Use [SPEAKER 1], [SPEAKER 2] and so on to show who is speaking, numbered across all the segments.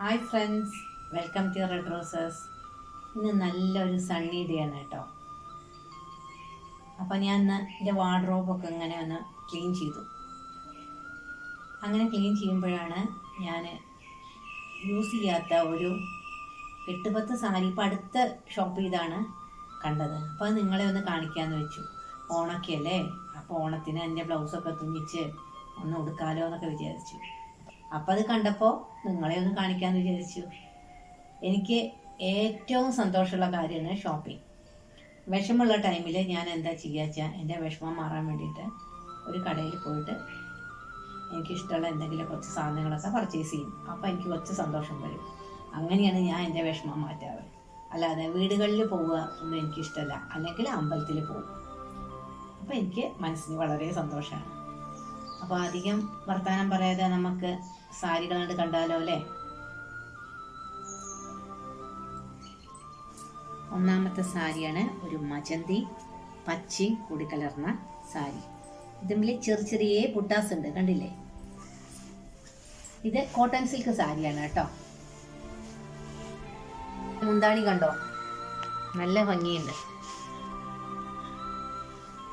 [SPEAKER 1] Hi friends, welcome to red roses. ഇന്ന് നല്ലൊരു Sunny day ആണ് കേട്ടോ. അപ്പോൾ ഞാൻ ഇന്ന് എൻ്റെ വാർഡ്രോബൊക്കെ ഇങ്ങനെ ഒന്ന് ക്ലീൻ ചെയ്തു. അങ്ങനെ ക്ലീൻ ചെയ്യുമ്പോഴാണ് ഞാൻ യൂസ് ചെയ്യാത്ത ഒരു 8-10 സാരി ഇപ്പം അടുത്ത ഷോപ്പ് ചെയ്താണ് കണ്ടത്. അപ്പോൾ അത് നിങ്ങളെ ഒന്ന് കാണിക്കാമെന്ന് വെച്ചു. ഓണമൊക്കെ അല്ലേ, അപ്പോൾ ഓണത്തിന് എൻ്റെ ബ്ലൗസൊക്കെ തുന്നിച്ച് ഒന്ന് ഉടുക്കാലോ എന്നൊക്കെ വിചാരിച്ചു. അപ്പം അത് കണ്ടപ്പോൾ നിങ്ങളെ ഒന്ന് കാണിക്കാമെന്ന് വിചാരിച്ചു. എനിക്ക് ഏറ്റവും സന്തോഷമുള്ള കാര്യമാണ് ഷോപ്പിംഗ്. വിഷമമുള്ള ടൈമിൽ ഞാൻ എന്താ ചെയ്യുക വെച്ചാൽ എൻ്റെ വിഷമം മാറാൻ വേണ്ടിയിട്ട് ഒരു കടയിൽ പോയിട്ട് എനിക്കിഷ്ടമുള്ള എന്തെങ്കിലും കുറച്ച് സാധനങ്ങളൊക്കെ പർച്ചേസ് ചെയ്യും. അപ്പോൾ എനിക്ക് കുറച്ച് സന്തോഷം വരും. അങ്ങനെയാണ് ഞാൻ എൻ്റെ വിഷമം മാറ്റാറ്. അല്ലാതെ വീടുകളിൽ പോവുക ഒന്നും എനിക്കിഷ്ടമല്ല, അല്ലെങ്കിൽ അമ്പലത്തിൽ പോകും. അപ്പോൾ എനിക്ക് മനസ്സിന് വളരെ സന്തോഷമാണ്. അപ്പോൾ അധികം വർത്തമാനം പറയാതെ നമുക്ക് സാരികളാണ്ട് കണ്ടാലോ അല്ലേ. ഒന്നാമത്തെ സാരിയാണ് ഒരു മജന്തി പച്ചയും കൂടി കലർന്ന സാരി. ഇതിൽ ചെറിയ ചെറിയ ബുട്ടാസ് ഉണ്ട്, കണ്ടില്ലേ. ഇത് കോട്ടൺ സിൽക്ക് സാരിയാണ് കേട്ടോ. മുന്താണി കണ്ടോ, നല്ല ഭംഗിയുണ്ട്.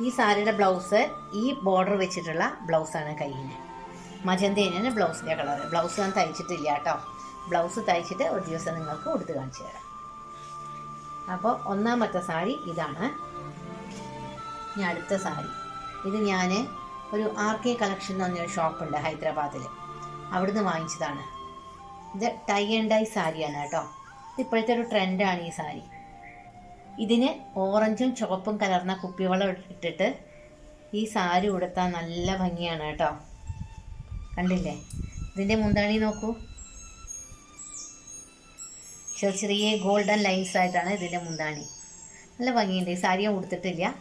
[SPEAKER 1] ഈ സാരിയുടെ ബ്ലൗസ് ഈ ബോർഡർ വെച്ചിട്ടുള്ള ബ്ലൗസാണ് കയ്യിന്. മജന്തേനാണ് ബ്ലൗസിൻ്റെ കളർ. ബ്ലൗസ് ഞാൻ തയ്ച്ചിട്ടില്ല കേട്ടോ. ബ്ലൗസ് തയ്ച്ചിട്ട് ഒരു ദിവസം നിങ്ങൾക്ക് കൊടുത്ത് കാണിച്ചു തരാം. അപ്പോൾ ഒന്നാമത്തെ സാരി ഇതാണ്. ഞാൻ അടുത്ത സാരി ഇത് ഞാൻ ഒരു RK കളക്ഷൻ എന്ന് പറഞ്ഞൊരു ഷോപ്പുണ്ട് ഹൈദരാബാദിൽ, അവിടുന്ന് വാങ്ങിച്ചതാണ്. ഇത് ടൈ ആൻഡ് ഡൈ സാരിയാണ് കേട്ടോ. ഇപ്പോഴത്തെ ഒരു ട്രെൻഡാണ് ഈ സാരി. ഇതിന് ഓറഞ്ചും ചുവപ്പും കലർന്ന കുപ്പിവെള്ളം ഇട്ടിട്ട് ഈ സാരി ഉടുത്താൽ നല്ല ഭംഗിയാണ് കേട്ടോ. കണ്ടില്ലേ, ഇതിൻ്റെ മുന്താണി നോക്കൂ. ചെറിയ ചെറിയ ഗോൾഡൻ ലൈൻസ് ആയിട്ടാണ് ഇതിൻ്റെ മുന്താണി. നല്ല ഭംഗിയുണ്ട്. ഈ സാരി ഞാൻ ഉടുത്തിട്ടില്ല,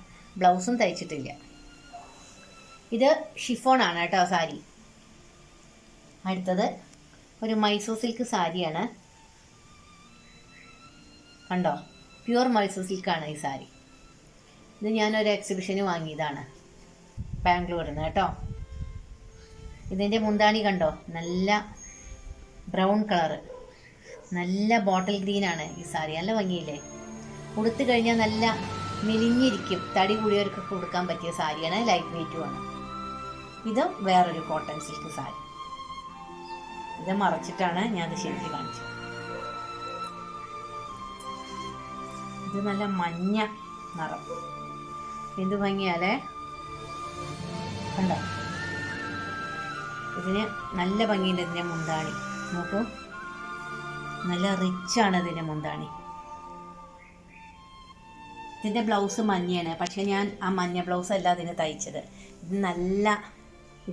[SPEAKER 1] ബ്ലൗസും തയ്ച്ചിട്ടില്ല. ഇത് ഷിഫോണാണ് കേട്ടോ സാരി. അടുത്തത് ഒരു മൈസൂർ സിൽക്ക് സാരിയാണ്. കണ്ടോ, പ്യുവർ മൈസൂർ സിൽക്കാണ് ഈ സാരി. ഇത് ഞാനൊരു എക്സിബിഷന് വാങ്ങിയതാണ് ബാംഗ്ലൂരിൽ നിന്ന് കേട്ടോ. ഇതിൻ്റെ മുന്താണി കണ്ടോ, നല്ല ബ്രൗൺ കളറ്, നല്ല ബോട്ടിൽ ഗ്രീനാണ് ഈ സാരി. നല്ല ഭംഗിയില്ലേ. ഉടുത്തു കഴിഞ്ഞാൽ നല്ല മെലിഞ്ഞിരിക്കും. തടി കൂടിയവർക്കൊക്കെ ഉടുക്കാൻ പറ്റിയ സാരിയാണ്, ലൈറ്റ് വെയ്റ്റുമാണ്. ഇത് വേറൊരു കോട്ടൺ സിൽക്ക് സാരി. ഇത് മറച്ചിട്ടാണ് ഞാനത് ശരിക്കും കാണിച്ചത്. ഇത് നല്ല മഞ്ഞ നിറം, എന്ത് ഭംഗിയാലേ. കണ്ടോ, ഇതിന് നല്ല ഭംഗിയുണ്ട്. ഇതിൻ്റെ മുന്താണി നോക്കൂ, നല്ല റിച്ചാണ് ഇതിൻ്റെ മുന്താണി. ഇതിൻ്റെ ബ്ലൗസ് മഞ്ഞയാണ്, പക്ഷേ ഞാൻ ആ മഞ്ഞ ബ്ലൗസ് അല്ല അതിന് തയ്ച്ചത്. ഇത് നല്ല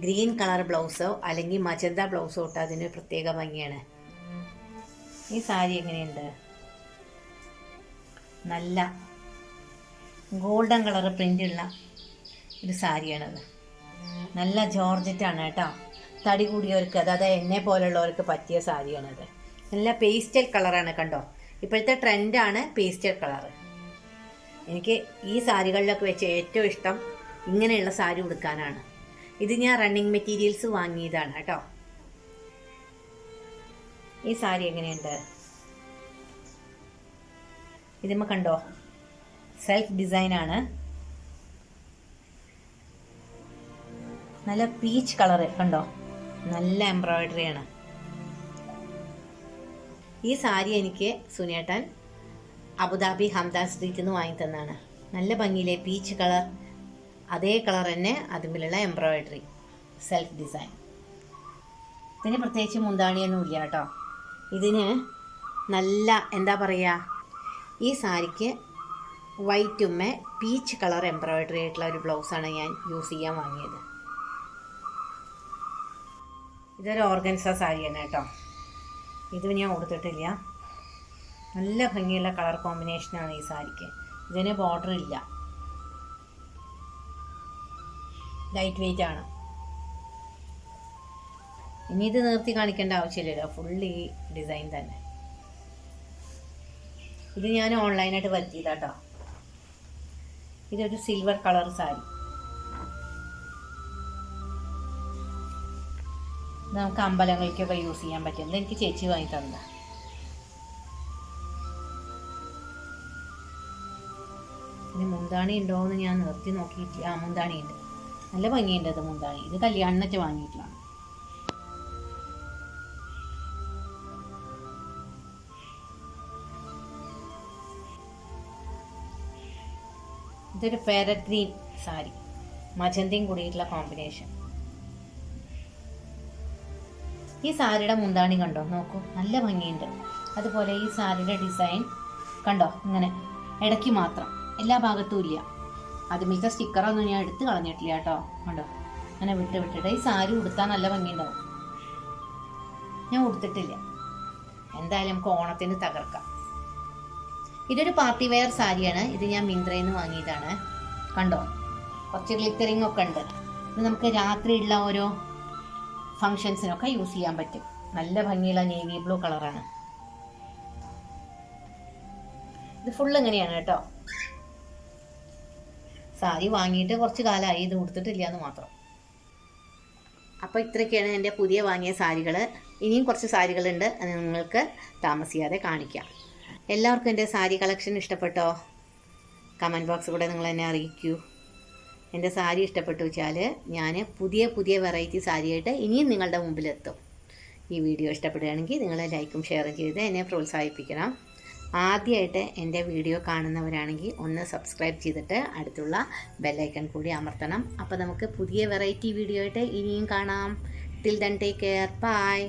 [SPEAKER 1] ഗ്രീൻ കളർ ബ്ലൗസോ അല്ലെങ്കിൽ മജന്ത ബ്ലൗസോ ഇട്ടാൽ അതിന് പ്രത്യേക ഭംഗിയാണ്. ഈ സാരി എങ്ങനെയുണ്ട്, നല്ല ഗോൾഡൻ കളർ പ്രിൻ്റുള്ള ഒരു സാരിയാണത്. നല്ല ജോർജറ്റാണ് കേട്ടോ. തടി കൂടിയവർക്ക്, അതായത് എന്നെ പോലുള്ളവർക്ക് പറ്റിയ സാരിയാണത്. നല്ല പേസ്റ്റൽ കളറാണ്, കണ്ടോ. ഇപ്പോഴത്തെ ട്രെൻഡാണ് പേസ്റ്റൽ കളറ്. എനിക്ക് ഈ സാരികളിലൊക്കെ വെച്ച് ഏറ്റവും ഇഷ്ടം ഇങ്ങനെയുള്ള സാരി ഉടുക്കാനാണ്. ഇത് ഞാൻ റണ്ണിങ് മെറ്റീരിയൽസ് വാങ്ങിയതാണ് കേട്ടോ. ഈ സാരി എങ്ങനെയുണ്ട്, ഇതിമ്മ കണ്ടോ, സെൽഫ് ഡിസൈനാണ്. നല്ല പീച്ച് കളറ് കണ്ടോ, നല്ല എംബ്രോയിഡറിയാണ്. ഈ സാരി എനിക്ക് സുനേട്ടൻ അബുദാബി ഹംദാൻ സ്ട്രീറ്റിൽ നിന്ന് വാങ്ങി തന്നാണ്. നല്ല ഭംഗിയിലെ പീച്ച് കളർ, അതേ കളർ തന്നെ അതുമിലുള്ള എംബ്രോയിഡറി, സെൽഫ് ഡിസൈൻ. ഇതിന് പ്രത്യേകിച്ച് മുന്താണിയൊന്നും ഇല്ല കേട്ടോ. ഇതിന് നല്ല എന്താ പറയുക, ഈ സാരിക്ക് വൈറ്റുമ്മ പീച്ച് കളർ എംബ്രോയിഡറി ആയിട്ടുള്ള ഒരു ബ്ലൗസാണ് ഞാൻ യൂസ് ചെയ്യാൻ വാങ്ങിയത്. ഇതൊരു ഓർഗൻസ സാരിയാണ് കേട്ടോ. ഇത് ഞാൻ കൊടുത്തിട്ടില്ല. നല്ല ഭംഗിയുള്ള കളർ കോമ്പിനേഷനാണ് ഈ സാരിക്ക്. ഇതിന് ബോർഡർ ഇല്ല, ലൈറ്റ് വെയ്റ്റ് ആണ്. ഇനി ഇത് നിർത്തി കാണിക്കേണ്ട ആവശ്യമില്ലല്ലോ, ഫുൾ ഈ ഡിസൈൻ തന്നെ. ഇത് ഞാൻ ഓൺലൈനായിട്ട് വരുത്തിയതാട്ടോ. ഇതൊരു സിൽവർ കളർ സാരി. നമുക്ക് അമ്പലങ്ങളിലേക്കൊക്കെ യൂസ് ചെയ്യാൻ പറ്റും. ഇത് എനിക്ക് ചേച്ചി വാങ്ങി തന്നതാണ്. ഇനി മുന്താണി ഉണ്ടോയെന്ന് ഞാൻ നിർത്തി നോക്കിയിട്ട്, മുന്താണി ഉണ്ട്, നല്ല ഭംഗിയുണ്ട് അത് മുന്താണി. ഇത് കല്യാണത്തിനൊക്കെ വാങ്ങിയിട്ടാണ്. ഇതൊരു പാരറ്റ് ഗ്രീൻ സാരി, മജന്തയും കൂടിയിട്ടുള്ള കോമ്പിനേഷൻ. ഈ സാരിയുടെ മുന്താണി കണ്ടോ, നോക്കൂ, നല്ല ഭംഗിയുണ്ട്. അതുപോലെ ഈ സാരിയുടെ ഡിസൈൻ കണ്ടോ, ഇങ്ങനെ ഇടയ്ക്ക് മാത്രം, എല്ലാ ഭാഗത്തും ഇല്ല. അതുമില്ലത്തെ സ്റ്റിക്കറൊന്നും ഞാൻ എടുത്ത് കളഞ്ഞിട്ടില്ല കേട്ടോ. കണ്ടോ, അങ്ങനെ വിട്ടിട്ട് ഈ സാരി ഉടുത്താൽ നല്ല ഭംഗിയുണ്ടാവും. ഞാൻ ഉടുത്തിട്ടില്ല, എന്തായാലും നമുക്ക് ഓണത്തിന് തകർക്കാം. ഇതൊരു പാർട്ടി വെയർ സാരിയാണ്. ഇത് ഞാൻ മിന്ത്രയിൽ നിന്ന് വാങ്ങിയതാണ്. കണ്ടോ, കുറച്ച് ഗ്ലിറ്ററിങ് ഒക്കെ ഉണ്ട്. ഇത് നമുക്ക് രാത്രിയുള്ള ഓരോ ഫങ്ഷൻസിനൊക്കെ യൂസ് ചെയ്യാൻ പറ്റും. നല്ല ഭംഗിയുള്ള നേവി ബ്ലൂ കളറാണ്. ഇത് ഫുള്ള് ഇങ്ങനെയാണ് കേട്ടോ. സാരി വാങ്ങിയിട്ട് കുറച്ച് കാലമായി, ഇത് ഉടുത്തിട്ടില്ല എന്ന് മാത്രം. അപ്പോൾ ഇത്രയൊക്കെയാണ് എൻ്റെ പുതിയ വാങ്ങിയ സാരികൾ. ഇനിയും കുറച്ച് സാരികളുണ്ട്, അത് നിങ്ങൾക്ക് താമസിയാതെ കാണിക്കാം. എല്ലാവർക്കും എൻ്റെ സാരി കളക്ഷൻ ഇഷ്ടപ്പെട്ടോ? കമൻറ്റ് ബോക്സ് കൂടെ നിങ്ങൾ എന്നെ അറിയിക്കൂ. എൻ്റെ സാരി ഇഷ്ടപ്പെട്ടു വെച്ചാൽ ഞാൻ പുതിയ വെറൈറ്റി സാരിയായിട്ട് ഇനിയും നിങ്ങളുടെ മുമ്പിലെത്തും. ഈ വീഡിയോ ഇഷ്ടപ്പെടുകയാണെങ്കിൽ നിങ്ങൾ ലൈക്കും ഷെയറും ചെയ്ത് എന്നെ പ്രോത്സാഹിപ്പിക്കണം. ആദ്യമായിട്ട് എൻ്റെ വീഡിയോ കാണുന്നവരാണെങ്കിൽ ഒന്ന് സബ്സ്ക്രൈബ് ചെയ്തിട്ട് അടുത്തുള്ള ബെല്ലൈക്കൺ കൂടി അമർത്തണം. അപ്പോൾ നമുക്ക് പുതിയ വെറൈറ്റി വീഡിയോ ആയിട്ട് ഇനിയും കാണാം. Till then take care, by.